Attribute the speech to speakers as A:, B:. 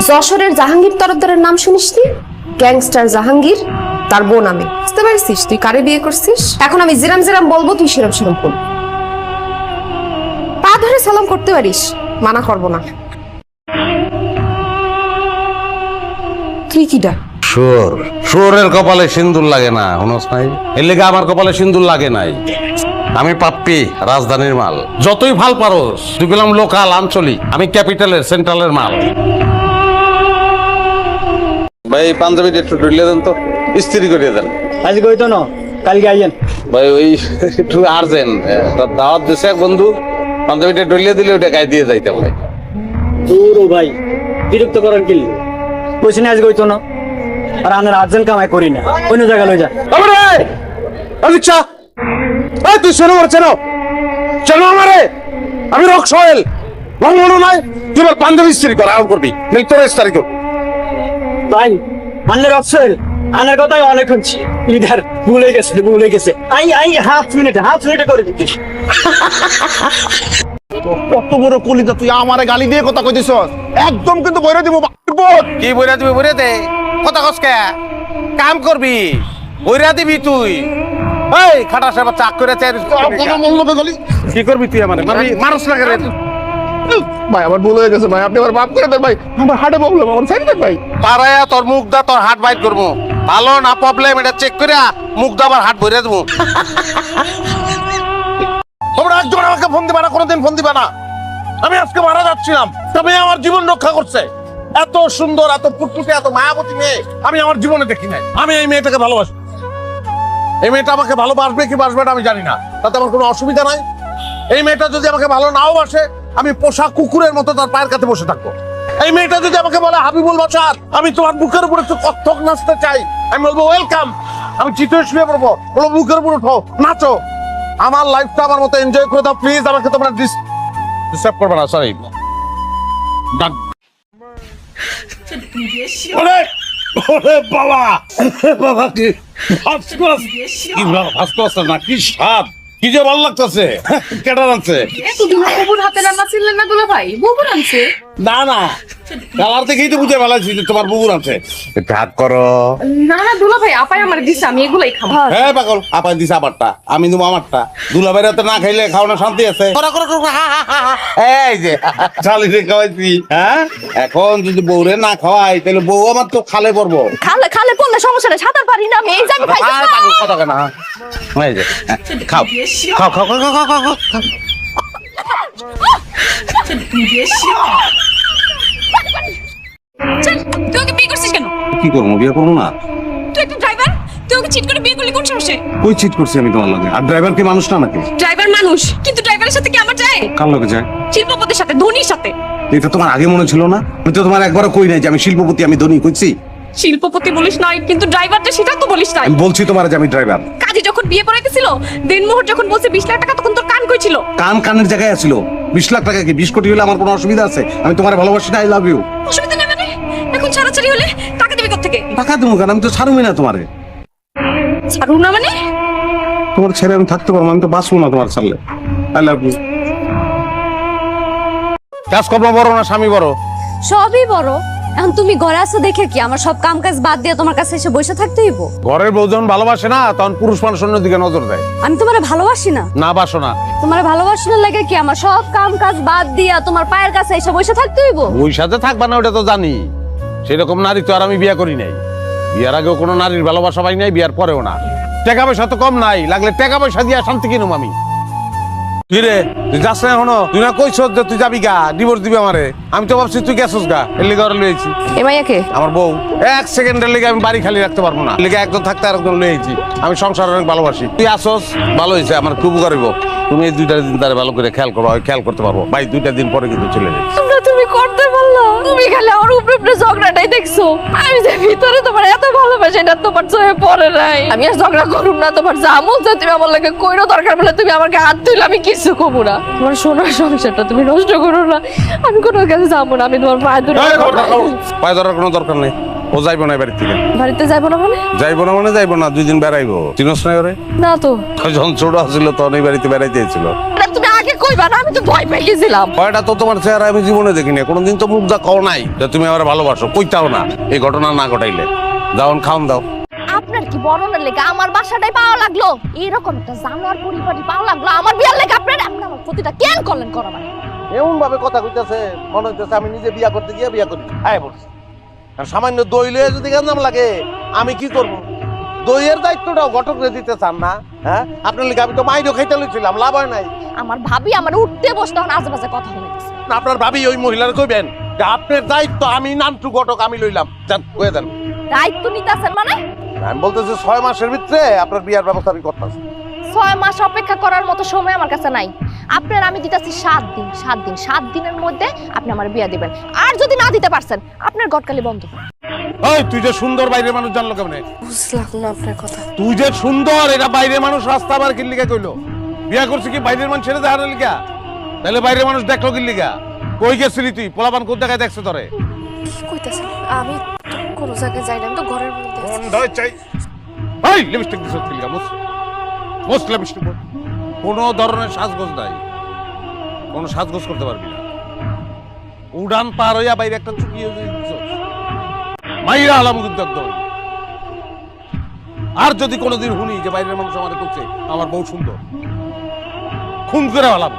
A: যশোরের জাহাঙ্গীর তরফদারের নাম শুনিসনি? গ্যাংস্টার জাহাঙ্গীর, তার বোন আমি। বুঝতে পারছিস তুই কারে বিয়ে করছিস? এখন আমি জিরাম জিরাম বলবো, তুই সেরাম সেরাম করবি। পা ধরে সালাম করতে পারিস, মানা করবো না। তুই কিডা?
B: শুয়োর। শুয়োরের কপালে সিন্দুর লাগে না, হুনস নাই? এর লেগে আমার কপালে সিন্দুর লাগে নাই। আমি পাপ্পি, রাজধানীর মাল। যতই ভাল পারোস, তুই গেলাম লোকাল, আঞ্চলিক। আমি ক্যাপিটালের, সেন্ট্রালের মাল। ভাই পাঞ্জাবিটা একটু ঢুলিয়ে দেন তো, ইস্ত্রি করিয়ে দেন।
C: আজকে হইতো না, কালকে আইয়েন।
B: ভাই ওই একটু আর্জেন্ট, দাওয়াত দিছে এক বন্ধু, পাঞ্জাবিটা ঢুলিয়ে দিলে ওটা গায়ে দিয়ে যাইতাম ভাই।
C: দূর ভাই, বিরক্ত করেন কি? কইছি না আজকে হইতো না, আর আনার আর্জেন্ট কামাই করি না, অন্য জায়গা লই যা।
B: আচ্ছা তুই শোনো চেনো চেনো আমারে, আমি রক সোহেল। মনে নাই তুই আমার পাঞ্জাবি ইস্ত্রি কর, আরাম করবি, তোর ইস্তারি কর।
C: ভাই আনলে রক্সেল, আনার কথাই অনেক শুনছি। লিডার ভুলে গেছে। আই হাফ মিনিটে করে দিচ্ছি।
D: কত বড় কলিজা, তুই আমারে গালি দিয়ে কথা কইতেছ? একদম কিন্তু বইরা দিব।
B: কি বইরা দিবি? বইরা দে, কথা কসকে কাম করবি, বইরা দিবি তুই। এই খাটা সাহেব চাক করে কি করবি তুই? আমার মানুষ লাগে রে।
D: ভাই আমার ভুল হয়ে গেছে ভাই, আপনি আমার মাফ করে দেন ভাই, আমার হার্টে প্রবলেম, আমার সাইড দেন ভাই।
B: পারায়া তোর মুখ দা, তোর হাট বাইট করবো। ভালো না প্রবলেম, এটা চেক করে মুখ দা আবার হাট ভরে দেবো।
D: তোমরা একজন আমাকে ফোন দিবা না, কোনোদিন ফোন দিবা না। আমি আজকে মারা যাচ্ছিলাম, তবে আমার জীবন রক্ষা করছে। এত সুন্দর, এত ফুটফুটে, এত মায়াবতী মেয়ে আমি আমার জীবনে দেখি নাই। আমি এই মেয়েটাকে ভালোবাসি। এই মেয়েটা আমাকে ভালোবাসবে কি বাসবে না আমি জানি না, তাতে আমার কোনো অসুবিধা নাই। এই মেয়েটা যদি আমাকে ভালো নাও বাসে, আমি পোষা কুকুরের মতো তার পায়ের কাছে বসে থাকবো। এই মেয়েটা যদি আমাকে বলে হাবিবুল বাসার, আমি তোমার বুকের উপর একটু কত্থক নাচতে চাই, আমি বলবো ওয়েলকাম। আমি চিতয়ে শুয়ে পড়বো, বলবো বুকের উপর উঠো, নাচো। আমার লাইফটা আমার মতো এনজয় করে দাও প্লিজ। আমাকে তোমরা ডিস্টার্ব করবে না, সরি।
B: ওরে ওরে বাবা, বাবা কি ভাস্কর না, কি স্বাদ, কি যে ভালো লাগতেছে। কেটা রাখছে?
A: বুবুর হাতে রান্না ছিলেন না দুলা ভাই? বুবুর আনছে?
B: না না, কালার দেখেই তো বুঝে ফেলাইছি যে তোমার বুবুর আছে। ভাগ করো।
A: না না দুলা ভাই, আপাই আমার দিছে, আমি এগুলাই খাবো।
B: হ্যাঁ পাগল, আপাই দিছে আমারটা, আমি দেবো আমারটা। দুলা বাইরে তো না খাইলে খাওয়ানো শান্তি আছে। এই যে শালিরে খাওয়াইছি, হ্যাঁ? এখন যদি বউরে না খাওয়াই তাহলে বউ আমার তো খালে পড়বো।
A: খালে পড়লে সমস্যা নেই, সাঁতার পারি না আমি, এই জায়গায় খাই।
B: পাগল কথা কেন? এই যে খাও খাও খাও খাও খাও খাও খাও।
E: তুই ওকে বিয়ে করছিস কেন?
B: কি করবো, বিয়ে করবো না?
E: তুই একটা ড্রাইভার, তুই ওকে চিট করে বিয়ে করলি কোন সাহসে?
B: কই চিট করছি আমি তোমার লগে? আর ড্রাইভার কি মানুষ না নাকি?
E: ড্রাইভার মানুষ, কিন্তু ড্রাইভারের সাথে কি আমার যায়?
B: কার লগে যায়?
E: শিল্পপতির সাথে, ধোনির সাথে।
B: এটা তোমার আগে মনে ছিল না? আমি তো তোমার একবারও কই নাই যে আমি শিল্পপতি, আমি ধনী কইছি?
E: শিল্পপতি বলিস নাই, কিন্তু ড্রাইভার যে সেটা তো বলিস নাই।
B: আমি বলছি তোমার যে আমি ড্রাইভার।
E: কাজী যখন বিয়ে পড়াইতেছিল, দিনমোহর যখন বলছে 20 লাখ টাকা, তখন তোর কান কই ছিল?
B: কানের জায়গায় আছিল। 20 লাখ টাকা কি 20 কোটি হলে আমার কোনো অসুবিধা আছে? আমি তোমার ভালোবাসি না, আই লাভ ইউ।
E: অসুবিধা নেই মানে? এখন ছাড়াছাড়ি হলে টাকা দিবি কোত্থেকে?
B: টাকা দেবো কেন? আমি তো ছাড়বই না তোমারে।
E: ছাড়ু না মানে?
B: তোমার ছেড়ে আমি থাকতে পারবো, আমি তো বাঁচবো না তোমার ছাড়লে। I love you. কাজকর্ম বড় না স্বামী বড়?
F: সবই বড়। এখন তুমি ঘরে আছো দেখে কি আমার সব কাম কাজ বাদ দিয়ে তোমার কাছে এসে বসে থাকতে হইব?
B: ঘরের বউ যখন ভালোবাসে না, তখন পুরুষ মানুষ অন্যদিকে নজর দেয়।
F: আমি তোমারে ভালোবাসি না?
B: না বাসো না।
F: তোমারে ভালোবাসি না লাগে কি আমার সব কাম কাজ বাদ দিয়া তোমার পায়ের কাছে এসে বসে থাকতে হইব?
B: ওই সাথে থাকবা না ওটা তো জানি। সেরকম নারী তো আর আমি বিয়ে করি নাই। বিয়ার আগেও কোনো নারীর ভালোবাসা পাই নাই, বিয়ার পরেও না। টাকা পয়সা তো কম নাই, লাগলে টাকা পয়সা দিয়া শান্তি কিনুম আমি। তুই রে, তুই যাস না এখনো? তুই না কইছ যে তুই যাবি গা, ডিভোর্স দিবি আমারে। আমি তো ভাবছি তুই গেছস গা, এর লিগে ওরা লইছি।
A: এ মাইয়াকে?
B: আমার বউ। 1 সেকেন্ডের লিগে আমি বাড়ি খালি রাখতে পারবো না, লিগে একজন থাকতে আরেকজন লইছি। আমি সংসার অনেক ভালোবাসি। তুই আসস, ভালো হয়েছে, আমার খুব গরিব। তুমি এই 2টা দিন তারে ভালো করে খেয়াল করো, খেয়াল করতে পারবো। ভাই 2টা দিন পরে কিন্তু চলে যাই।
F: তুমি করতে পারলো? তুমি খালি আমার উপরে ঝগড়াটাই দেখছো। আমি যে ভিতরে তোমার এত ভালোবাসি এটা তোমার চোখে পড়ে নাই। আমি আর ঝগড়া করুম না, তোমার যা মন চায় তুমি আমার লাগে কইরো, দরকার বলে তুমি আমাকে হাত তুইলে আমি কিছু কমু না। তোমার সোনার সংসারটা তুমি নষ্ট করো না। আমি কোনো কাছে যাবো না, আমি তোমার পায়ে ধরে।
B: পায়ে ধরার কোনো দরকার নেই, ও যাইবো না বাড়ি থেকে।
F: বাড়িতে যাবো না মানে?
B: যাইবো না মানে যাইবো না, 2 দিন বেড়াইবো। চিনস না ওরে?
F: না তো।
B: যখন ছোট ছিল তখন এই বাড়িতে বেড়াইতে এসেছিল।
F: তুমি আগে কইবা না, আমি তো ভয় পেয়ে গেছিলাম।
B: ভয়টা তো তোমার চেহারা আমি জীবনে দেখিনি, কোনোদিন তো মুখ দা কও নাই যে তুমি আমার ভালোবাসো, কইতাও না এই ঘটনা না ঘটাইলে। যাওন খাওন দাও।
F: আপনার কি বরণের লেগে আমার বাসাটাই পাওয়া লাগলো? এরকম একটা জানোয়ার পরিবারই পাওয়া লাগলো আমার বিয়ার লেগে? আপনি আমার প্রতিটা কেন করলেন করা মানে?
B: এমন ভাবে কথা কইতাছে মনে হইতেছে আমি নিজে বিয়া করতে গিয়ে বিয়া করি। আয় বলছি আর সামান্য দই লয়ে যদি গেঞ্জাম লাগে আমি কি করব? দইয়ের দায়িত্বটাও ঘটকরে দিতে চান না? হ্যাঁ, আপনার লিগে আমি তো মাইরও খাইতে লইছিলাম, লাভ হয় নাই।
F: আমার ভাবি আমার উঠতে বসতে হন আজেবাজে কথা বলতেছে।
B: আপনার ভাবি ওই মহিলার কইবেন যে আপনার দায়িত্ব আমি নান্টু ঘটক আমি লইলাম, যান কয়ে দেন।
F: দায়িত্ব নিতেছেন মানে?
B: আমি বলতেছি 6 মাসের ভিতরে আপনার বিয়ার ব্যবস্থা আমি করতেছি।
F: 6 মাস অপেক্ষা করার মতো সময় আমার কাছে নাই। আপনার আমি দিতেছি 7 দিন। 7 দিনের মধ্যে আপনি আমার বিয়া দিবেন। আর যদি না দিতে পারছেন আপনার গটকালি বন্ধ।
B: ওই তুই যে সুন্দর বাইরের মানুষ জানলো কেমনে?
A: বুঝলাম না আপনার কথা।
B: তুই যে সুন্দর এটা বাইরের মানুষ রাস্তা আবার কি লিগা কইলো? বিয়া করছিস কি বাইরের মানুষ ছেড়ে দেখার লিগা? তাহলে বাইরের মানুষ দেখলো কি লিগা? কই গেছিলি তুই? পোলাপান কোন জায়গায় দেখছে তোরে?
A: কি কইতাছেন? আমি তো কোনো জায়গায় যাই না, আমি তো ঘরের মধ্যে আছি।
B: বন্ধ চাই। এই লিপস্টিক দিছ কি লিগা? Most lipstick. কোনো ধরনের সাজগোজ নাই, কোনো সাজগোজ করতে পারবি না। উড়ান পার হইয়া বাইরে একটা চুকি হয়ে দিছ মাইরা আলাম কিন্তু একদম। আর যদি কোনোদিন শুনি যে বাইরের মানুষ আমার করছে আমার বউ সুন্দর, খুন করে আলাম।